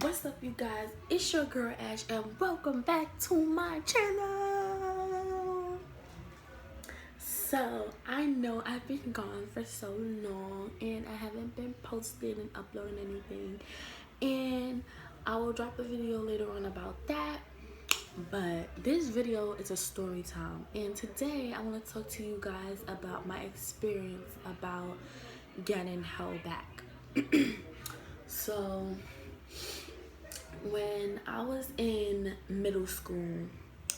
What's up, you guys? It's your girl Ash, and welcome back to my channel. So I know I've been gone for so long, and I haven't been posting and uploading anything, and I will drop a video later on about that. But this video is a story time, and today I want to talk to you guys about my experience about getting held back. So when I was in middle school,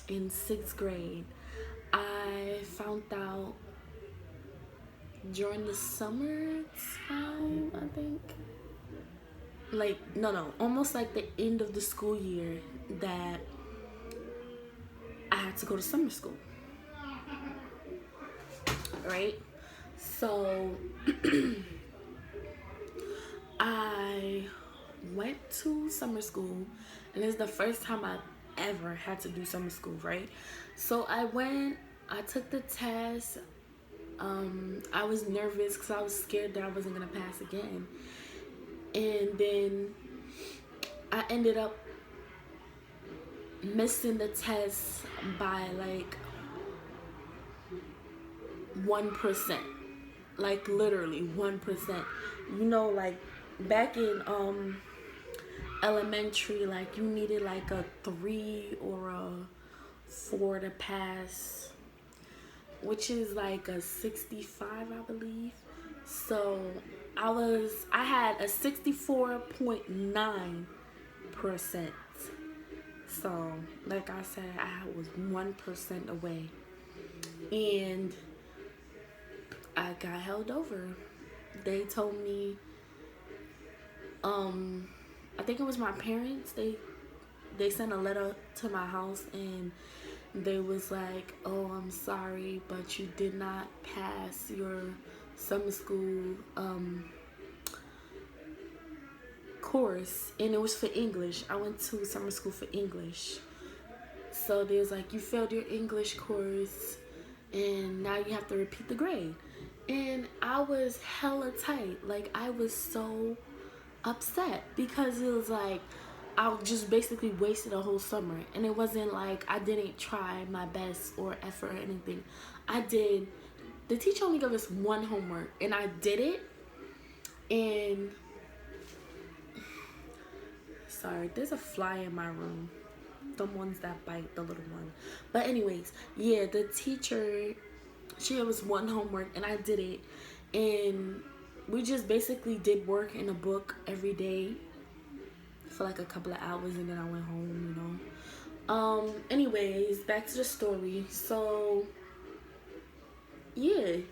in 6th grade, I found out during the summer time, I think. No, almost like the end of the school year, that I had to go to summer school, right? So I went to summer school, and it's the first time I ever had to do summer school, right? So I took the test. I was nervous because I was scared that I wasn't gonna pass again, and then I ended up missing the test by like 1%, like literally 1%. You know, like back in elementary, like you needed like a 3 or a 4 to pass, which is like a 65, I believe. So I had a 64.9%. So like I said, I was 1% away, and I got held over. They told me, I think it was my parents. They sent a letter to my house, and they was like, "Oh, I'm sorry, but you did not pass your summer school course," and it was for English. I went to summer school for English. So they was like, "You failed your English course, and now you have to repeat the grade." And I was hella tight. Like, I was so upset because it was like I just basically wasted a whole summer, and it wasn't like I didn't try my best or effort or anything. I did. The teacher only gave us one homework, and I did it. And sorry, there's a fly in my room. The ones that bite, the little one. But anyways, yeah, the teacher, she gave us one homework, and I did it. And we just basically did work in a book every day for like a couple of hours, and then I went home, you know. Anyways, back to the story. So yeah,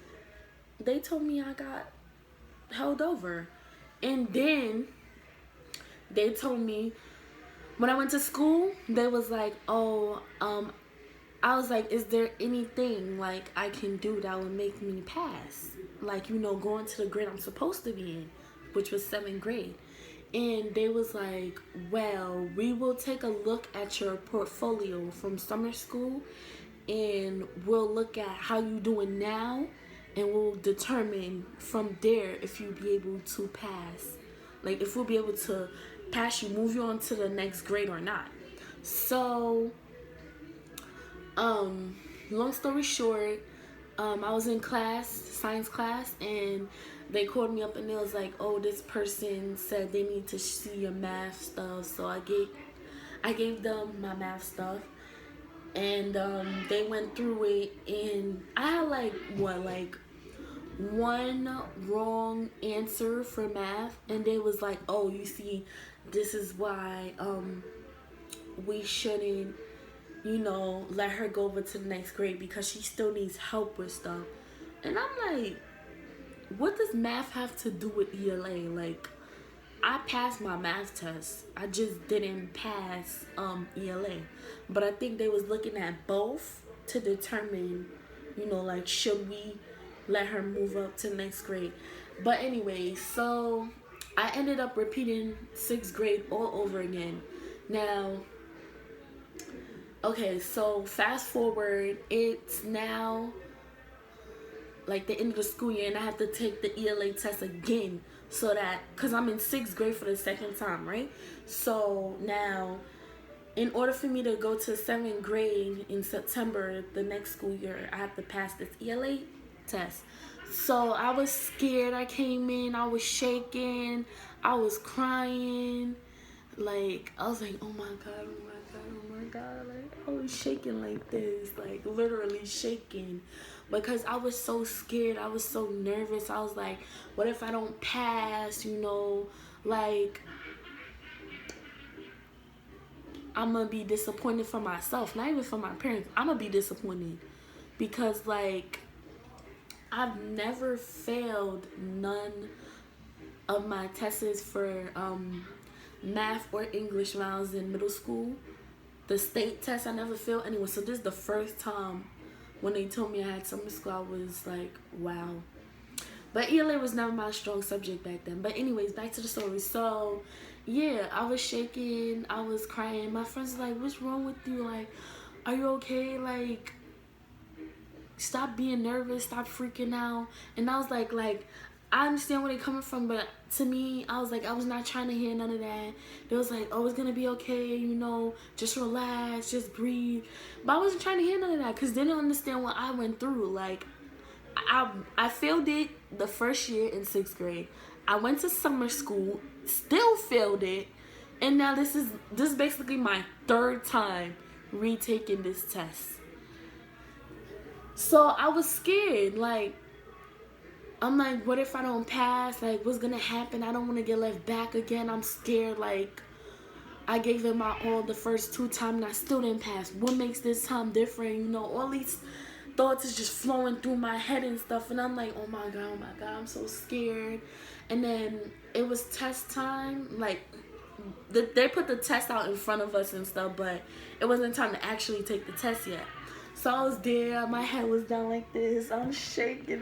they told me I got held over, and then they told me when I went to school, they was like, "Oh, I was like, is there anything like I can do that would make me pass? Like, you know, going to the grade I'm supposed to be in, which was 7th grade." And they was like, "Well, we will take a look at your portfolio from summer school, and we'll look at how you doing now, and we'll determine from there if you'll be able to pass. Like, if we'll be able to pass you, move you on to the next grade or not." So, long story short, I was in class, science class, and they called me up, and they was like, "Oh, this person said they need to see your math stuff." So I gave them my math stuff, and they went through it, and I had like one wrong answer for math, and they was like, "Oh, you see, this is why we shouldn't, you know, let her go over to the next grade because she still needs help with stuff." And I'm like, what does math have to do with ELA? Like, I passed my math test. I just didn't pass ELA. But I think they was looking at both to determine, you know, like, should we let her move up to next grade? But anyway, so I ended up repeating 6th grade all over again. Now, okay, so fast forward, it's now like the end of the school year, and I have to take the ELA test again so that, because I'm in 6th grade for the second time, right? So now, in order for me to go to 7th grade in September the next school year, I have to pass this ELA test. So I was scared. I came in, I was shaking, I was crying. Like, I was like, oh my God, oh my God, oh my God. Like, I was shaking like this, like literally shaking, because I was so scared. I was so nervous. I was like, what if I don't pass, Like, I'm gonna be disappointed for myself, not even for my parents. I'm gonna be disappointed because, like, I've never failed none of my tests for math or English when I was in middle school. The state test, I never failed anyway. So this is the first time when they told me I had summer school, I was like, wow. But ELA was never my strong subject back then. But anyways, back to the story. So, yeah, I was shaking. I was crying. My friends were like, what's wrong with you? Like, are you okay? Like, stop being nervous. Stop freaking out. And I was like, I understand where they're coming from, but to me, I was like, I was not trying to hear none of that. It was like, oh, it's gonna be okay, just relax, just breathe. But I wasn't trying to hear none of that because they didn't understand what I went through. Like, I failed it the first year in 6th grade. I went to summer school, still failed it, and now this is basically my 3rd time retaking this test. So I was scared, like, I'm like, what if I don't pass? Like, what's gonna happen? I don't want to get left back again. I'm scared. Like, I gave it my all the first 2 times and I still didn't pass. What makes this time different? All these thoughts is just flowing through my head and stuff. And I'm like, oh my God, I'm so scared. And then it was test time. Like, they put the test out in front of us and stuff, but it wasn't time to actually take the test yet. So I was there, my head was down like this. I'm shaking.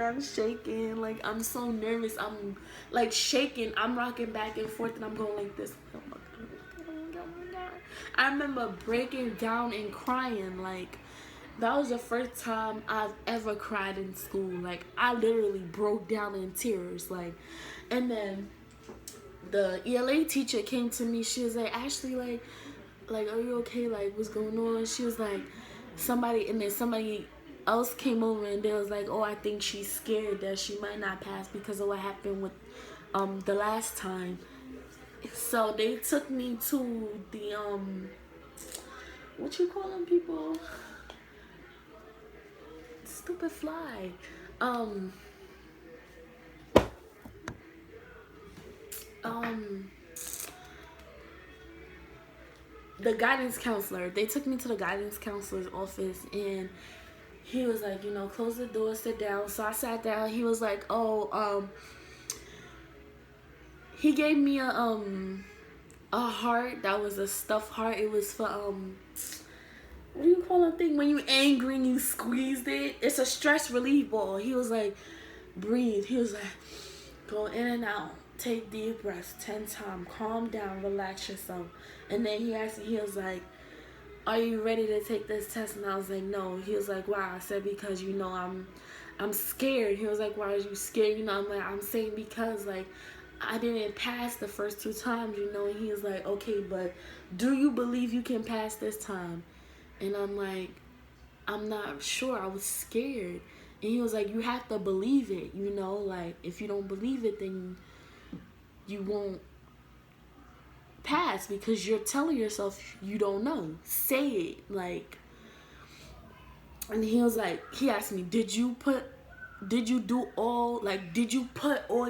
Like, I'm so nervous. I'm like shaking. I'm rocking back and forth and I'm going like this. Oh my God, oh my God, oh my God. I remember breaking down and crying. Like, that was the first time I've ever cried in school. Like, I literally broke down in tears. Like, and then the ELA teacher came to me. She was like, Ashley, like, are you okay? Like, what's going on? She was like, somebody else came over and they was like, oh, I think she's scared that she might not pass because of what happened with the last time. So they took me to the what you call them people? Stupid fly. The guidance counselor. They took me to the guidance counselor's office and he was like, close the door, sit down. So I sat down. He was like, oh, he gave me a heart that was a stuffed heart. It was for what do you call that thing when you angry and you squeezed it? It's a stress relief ball. He was like, breathe. He was like, go in and out. Take deep breaths 10 times. Calm down. Relax yourself. And then he asked me, he was like, are you ready to take this test? And I was like, no. He was like, why? I said, because, I'm scared. He was like, why are you scared? I'm saying because, like, I didn't pass the first 2 times, And he was like, okay, but do you believe you can pass this time? And I'm like, I'm not sure. I was scared. And he was like, you have to believe it, Like, if you don't believe it, then you won't pass because you're telling yourself you don't know. Say it, like. And he was like, he asked me, did you put all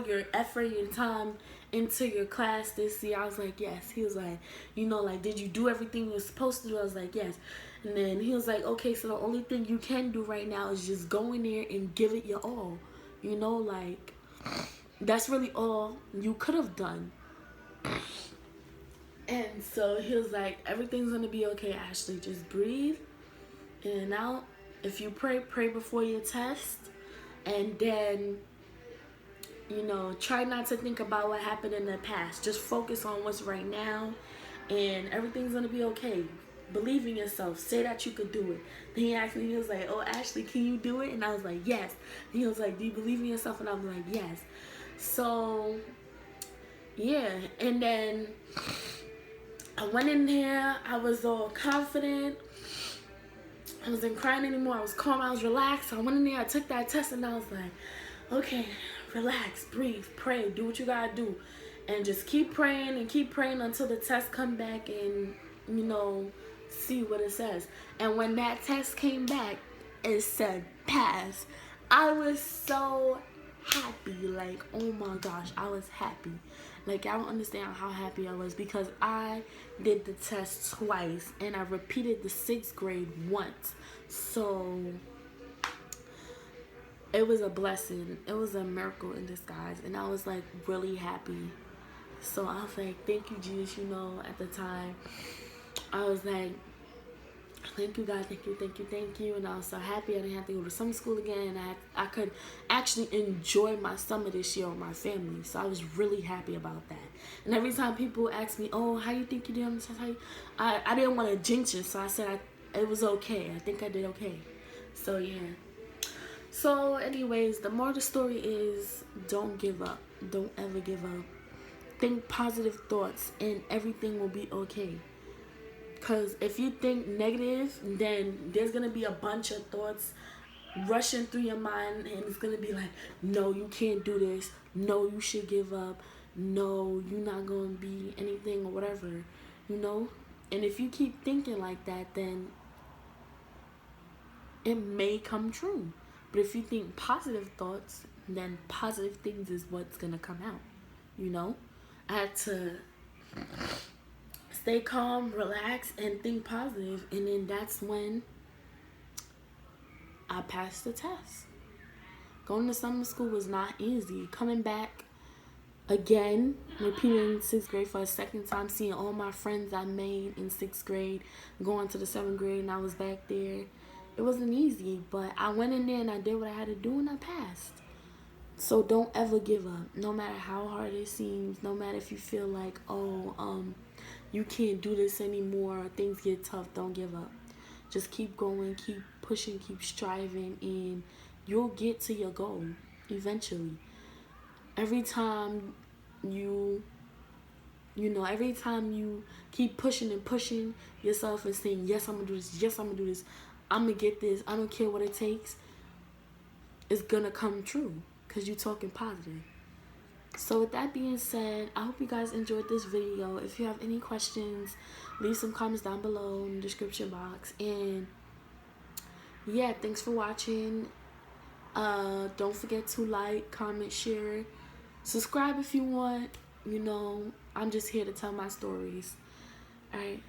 your effort, your time into your class this year? I was like, yes. He was like, like, did you do everything you were supposed to do? I was like, yes. And then he was like, okay, so the only thing you can do right now is just go in there and give it your all. Like, that's really all you could have done. And so he was like, everything's gonna be okay, Ashley. Just breathe in and out. If you pray before your test. And then, try not to think about what happened in the past. Just focus on what's right now. And everything's gonna be okay. Believe in yourself. Say that you could do it. Then he asked me, he was like, oh, Ashley, can you do it? And I was like, yes. And he was like, do you believe in yourself? And I was like, yes. So yeah, and then I went in there. I was all confident. I wasn't crying anymore. I was calm. I was relaxed. I went in there. I took that test, and I was like, okay, relax, breathe, pray, do what you gotta do, and just keep praying and keep praying until the test come back and see what it says. And when that test came back, it said pass. I was so happy. Like, oh my gosh, I was happy. Like, I don't understand how happy I was because I did the test twice and I repeated the 6th grade once. So it was a blessing. It was a miracle in disguise. And I was like really happy. So I was like, thank you, Jesus. At the time, I was like, thank you, God, thank you, thank you, thank you. And I was so happy I didn't have to go to summer school again. And I could actually enjoy my summer this year with my family. So I was really happy about that. And every time people ask me, oh, how you think you did on the test? I didn't want to jinx it. So I said it was okay. I think I did okay. So, yeah. So, anyways, the moral of the story is don't give up. Don't ever give up. Think positive thoughts and everything will be okay. Because if you think negative, then there's going to be a bunch of thoughts rushing through your mind. And it's going to be like, no, you can't do this. No, you should give up. No, you're not going to be anything or whatever. And if you keep thinking like that, then it may come true. But if you think positive thoughts, then positive things is what's going to come out. I had to stay calm, relax, and think positive. And then that's when I passed the test. Going to summer school was not easy. Coming back again, repeating 6th grade for a second time, seeing all my friends I made in 6th grade, going to the 7th grade, and I was back there. It wasn't easy, but I went in there and I did what I had to do and I passed. So don't ever give up, no matter how hard it seems, no matter if you feel like, you can't do this anymore, things get tough, don't give up. Just keep going, keep pushing, keep striving, and you'll get to your goal eventually. Every time every time you keep pushing and pushing yourself and saying, yes, I'm going to do this, yes, I'm going to do this, I'm going to get this, I don't care what it takes, it's going to come true because you're talking positive. So with that being said, I hope you guys enjoyed this video. If you have any questions, leave some comments down below in the description box. And yeah, thanks for watching. Don't forget to like, comment, share, subscribe if you want. I'm just here to tell my stories. Alright.